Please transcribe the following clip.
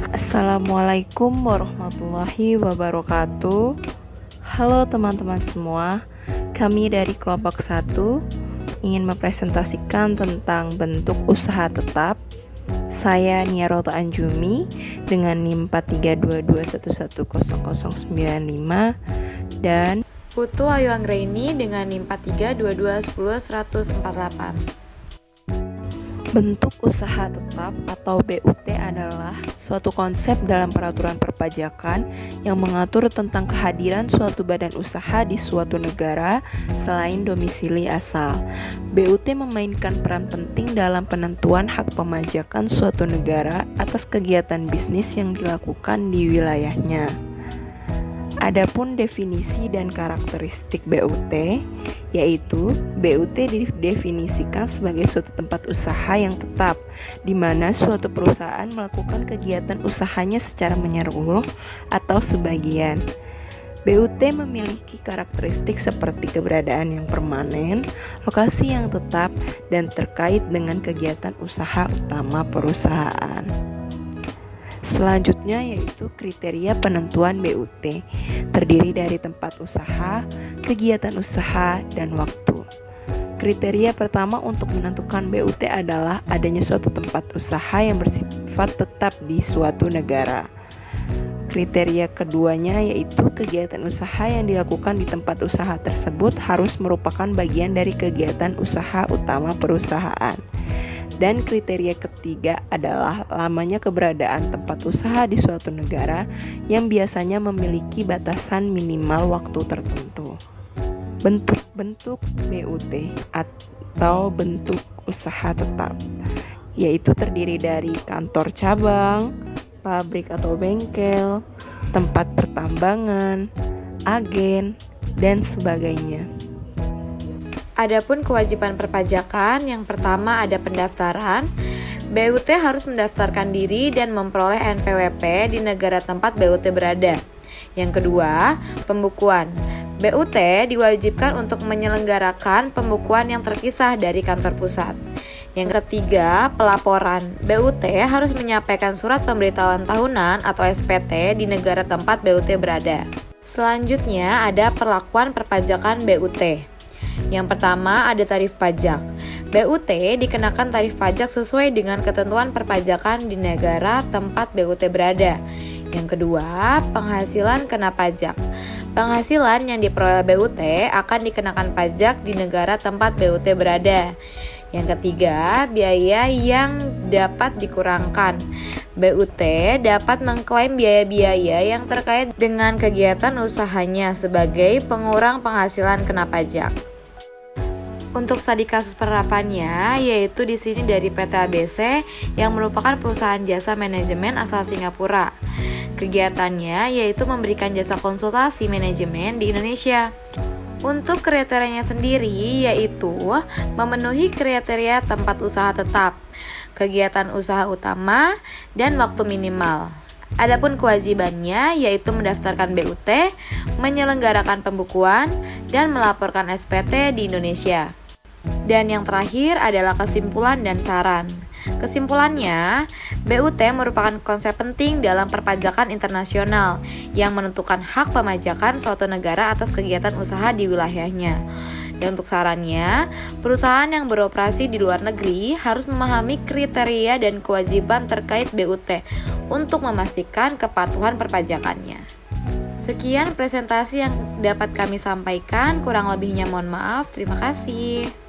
Assalamualaikum warahmatullahi wabarakatuh. Halo teman-teman semua, kami dari kelompok 1 ingin mempresentasikan tentang bentuk usaha tetap. Saya Niaroto Anjumi dengan NIM 4322110095 dan Putu Ayu Anggraini dengan NIM 4322101148. bentuk usaha tetap atau BUT adalah suatu konsep dalam peraturan perpajakan yang mengatur tentang kehadiran suatu badan usaha di suatu negara selain domisili asal. BUT memainkan peran penting dalam penentuan hak pemajakan suatu negara atas kegiatan bisnis yang dilakukan di wilayahnya. Adapun definisi dan karakteristik BUT, yaitu BUT didefinisikan sebagai suatu tempat usaha yang tetap, di mana suatu perusahaan melakukan kegiatan usahanya secara menyeluruh atau sebagian. BUT memiliki karakteristik seperti keberadaan yang permanen, lokasi yang tetap, dan terkait dengan kegiatan usaha utama perusahaan. Selanjutnya yaitu kriteria penentuan BUT, terdiri dari tempat usaha, kegiatan usaha, dan waktu. Kriteria pertama untuk menentukan BUT adalah adanya suatu tempat usaha yang bersifat tetap di suatu negara. Kriteria keduanya yaitu kegiatan usaha yang dilakukan di tempat usaha tersebut harus merupakan bagian dari kegiatan usaha utama perusahaan. Dan kriteria ketiga adalah lamanya keberadaan tempat usaha di suatu negara yang biasanya memiliki batasan minimal waktu tertentu. Bentuk-bentuk BUT atau bentuk usaha tetap, yaitu terdiri dari kantor cabang, pabrik atau bengkel, tempat pertambangan, agen, dan sebagainya. Adapun kewajiban perpajakan, yang pertama ada pendaftaran. BUT harus mendaftarkan diri dan memperoleh NPWP di negara tempat BUT berada. Yang kedua, pembukuan. BUT diwajibkan untuk menyelenggarakan pembukuan yang terpisah dari kantor pusat. Yang ketiga, pelaporan. BUT harus menyampaikan surat pemberitahuan tahunan atau SPT di negara tempat BUT berada. Selanjutnya ada perlakuan perpajakan BUT. Yang pertama ada tarif pajak. BUT dikenakan tarif pajak sesuai dengan ketentuan perpajakan di negara tempat BUT berada. Yang kedua, penghasilan kena pajak. Penghasilan yang diperoleh BUT akan dikenakan pajak di negara tempat BUT berada. Yang ketiga, biaya yang dapat dikurangkan. BUT dapat mengklaim biaya-biaya yang terkait dengan kegiatan usahanya sebagai pengurang penghasilan kena pajak. Untuk studi kasus penerapannya, yaitu di sini dari PT ABC yang merupakan perusahaan jasa manajemen asal Singapura. Kegiatannya yaitu memberikan jasa konsultasi manajemen di Indonesia. Untuk kriterianya sendiri yaitu memenuhi kriteria tempat usaha tetap, kegiatan usaha utama, dan waktu minimal. Adapun kewajibannya yaitu mendaftarkan BUT, menyelenggarakan pembukuan, dan melaporkan SPT di Indonesia. Dan yang terakhir adalah kesimpulan dan saran. Kesimpulannya, BUT merupakan konsep penting dalam perpajakan internasional yang menentukan hak pemajakan suatu negara atas kegiatan usaha di wilayahnya. Dan untuk sarannya, perusahaan yang beroperasi di luar negeri harus memahami kriteria dan kewajiban terkait BUT untuk memastikan kepatuhan perpajakannya. Sekian presentasi yang dapat kami sampaikan, kurang lebihnya mohon maaf. Terima kasih.